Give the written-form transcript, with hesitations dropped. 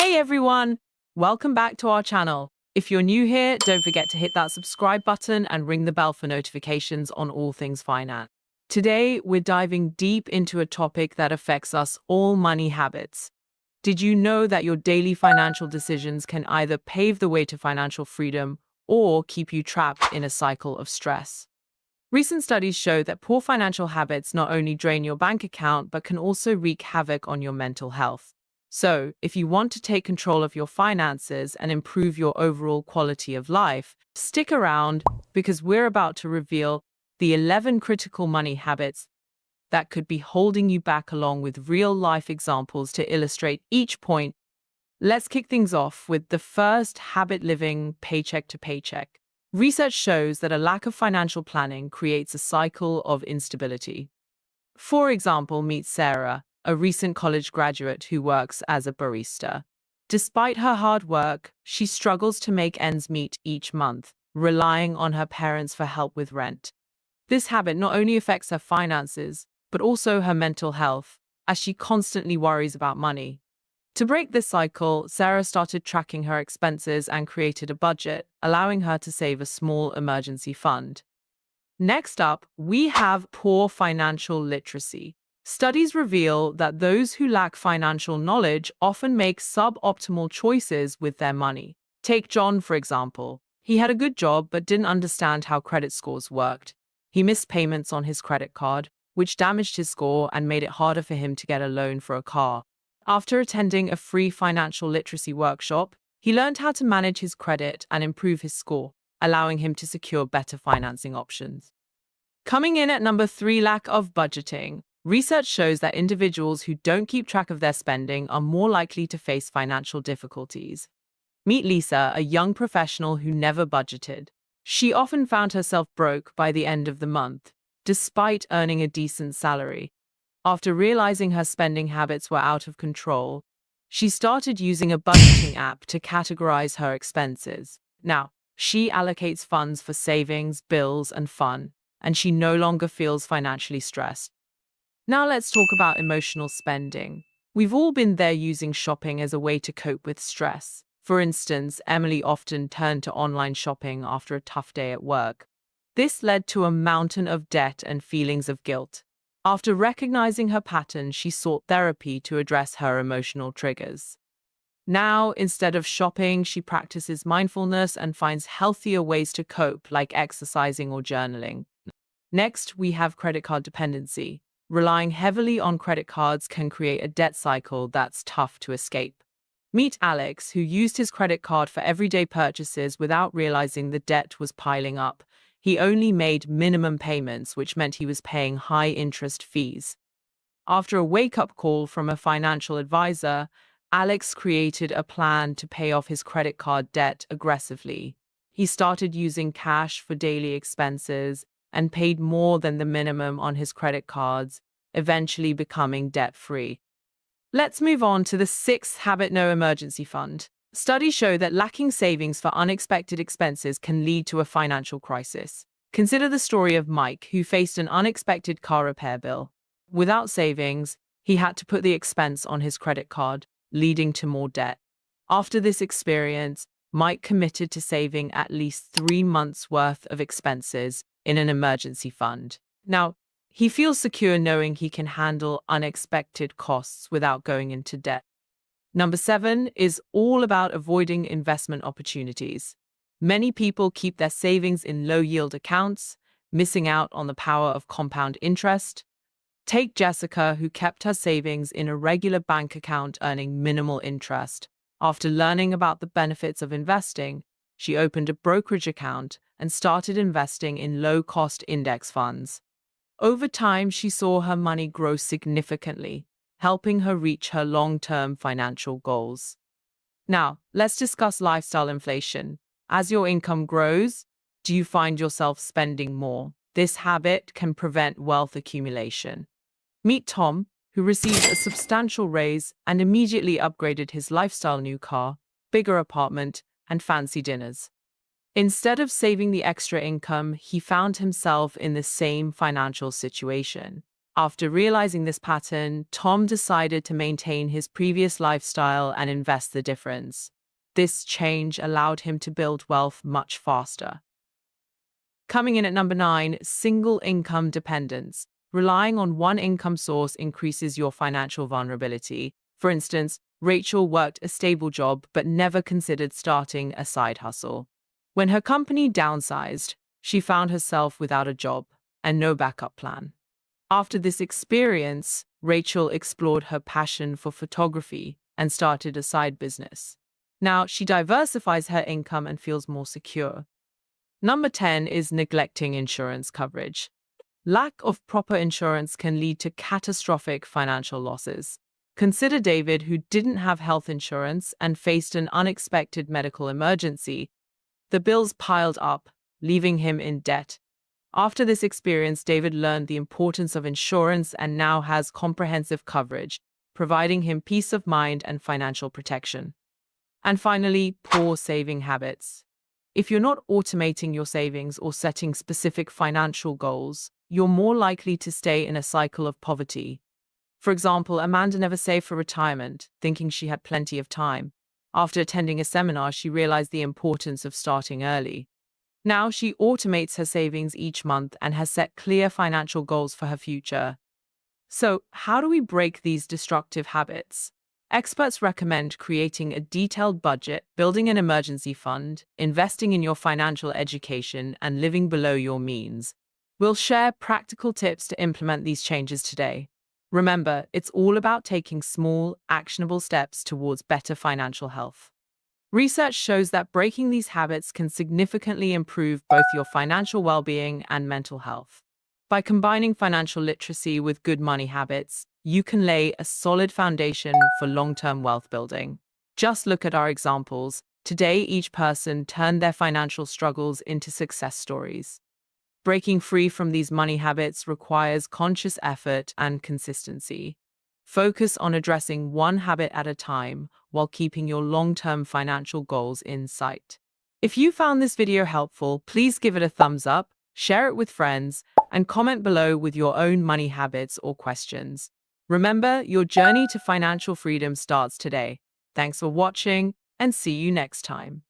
Hey everyone! Welcome back to our channel. If you're new here, don't forget to hit that subscribe button and ring the bell for notifications on all things finance. Today, we're diving deep into a topic that affects us all: money habits. Did you know that your daily financial decisions can either pave the way to financial freedom or keep you trapped in a cycle of stress? Recent studies show that poor financial habits not only drain your bank account, but can also wreak havoc on your mental health. So, if you want to take control of your finances and improve your overall quality of life, stick around because we're about to reveal the 11 critical money habits that could be holding you back, along with real life examples to illustrate each point. Let's kick things off with the first habit: living paycheck to paycheck. Research shows that a lack of financial planning creates a cycle of instability. For example, meet Sarah, a recent college graduate who works as a barista. Despite her hard work, she struggles to make ends meet each month, relying on her parents for help with rent. This habit not only affects her finances, but also her mental health, as she constantly worries about money. To break this cycle, Sarah started tracking her expenses and created a budget, allowing her to save a small emergency fund. Next up, we have poor financial literacy. Studies reveal that those who lack financial knowledge often make suboptimal choices with their money. Take John, for example. He had a good job but didn't understand how credit scores worked. He missed payments on his credit card, which damaged his score and made it harder for him to get a loan for a car. After attending a free financial literacy workshop, he learned how to manage his credit and improve his score, allowing him to secure better financing options. Coming in at number 3, lack of budgeting. Research shows that individuals who don't keep track of their spending are more likely to face financial difficulties. Meet Lisa, a young professional who never budgeted. She often found herself broke by the end of the month, despite earning a decent salary. After realizing her spending habits were out of control, she started using a budgeting app to categorize her expenses. Now, she allocates funds for savings, bills, and fun, and she no longer feels financially stressed. Now let's talk about emotional spending. We've all been there, using shopping as a way to cope with stress. For instance, Emily often turned to online shopping after a tough day at work. This led to a mountain of debt and feelings of guilt. After recognizing her pattern, she sought therapy to address her emotional triggers. Now, instead of shopping, she practices mindfulness and finds healthier ways to cope, like exercising or journaling. Next, we have credit card dependency. Relying heavily on credit cards can create a debt cycle that's tough to escape. Meet Alex, who used his credit card for everyday purchases without realizing the debt was piling up. He only made minimum payments, which meant he was paying high interest fees. After a wake-up call from a financial advisor, Alex created a plan to pay off his credit card debt aggressively. He started using cash for daily expenses and paid more than the minimum on his credit cards, eventually becoming debt-free. Let's move on to the 6th habit: no emergency fund. Studies show that lacking savings for unexpected expenses can lead to a financial crisis. Consider the story of Mike, who faced an unexpected car repair bill. Without savings, he had to put the expense on his credit card, leading to more debt. After this experience, Mike committed to saving at least 3 months' worth of expenses in an emergency fund. Now, he feels secure knowing he can handle unexpected costs without going into debt. Number 7 is all about avoiding investment opportunities. Many people keep their savings in low-yield accounts, missing out on the power of compound interest. Take Jessica, who kept her savings in a regular bank account earning minimal interest. After learning about the benefits of investing, she opened a brokerage account and started investing in low-cost index funds. Over time, she saw her money grow significantly, helping her reach her long-term financial goals. Now, let's discuss lifestyle inflation. As your income grows, do you find yourself spending more? This habit can prevent wealth accumulation. Meet Tom, who received a substantial raise and immediately upgraded his lifestyle: new car, bigger apartment, and fancy dinners. Instead of saving the extra income, he found himself in the same financial situation. After realizing this pattern, Tom decided to maintain his previous lifestyle and invest the difference. This change allowed him to build wealth much faster. Coming in at number 9, single income dependence. Relying on one income source increases your financial vulnerability. For instance, Rachel worked a stable job but never considered starting a side hustle. When her company downsized, she found herself without a job and no backup plan. After this experience, Rachel explored her passion for photography and started a side business. Now she diversifies her income and feels more secure. Number 10 is neglecting insurance coverage. Lack of proper insurance can lead to catastrophic financial losses. Consider David, who didn't have health insurance and faced an unexpected medical emergency. The bills piled up, leaving him in debt. After this experience, David learned the importance of insurance and now has comprehensive coverage, providing him peace of mind and financial protection. And finally, poor saving habits. If you're not automating your savings or setting specific financial goals, you're more likely to stay in a cycle of poverty. For example, Amanda never saved for retirement, thinking she had plenty of time. After attending a seminar, she realized the importance of starting early. Now she automates her savings each month and has set clear financial goals for her future. So, how do we break these destructive habits? Experts recommend creating a detailed budget, building an emergency fund, investing in your financial education, and living below your means. We'll share practical tips to implement these changes today. Remember, it's all about taking small, actionable steps towards better financial health. Research shows that breaking these habits can significantly improve both your financial well-being and mental health. By combining financial literacy with good money habits, you can lay a solid foundation for long-term wealth building. Just look at our examples. Today, each person turned their financial struggles into success stories. Breaking free from these money habits requires conscious effort and consistency. Focus on addressing one habit at a time while keeping your long-term financial goals in sight. If you found this video helpful, please give it a thumbs up, share it with friends, and comment below with your own money habits or questions. Remember, your journey to financial freedom starts today. Thanks for watching, and see you next time.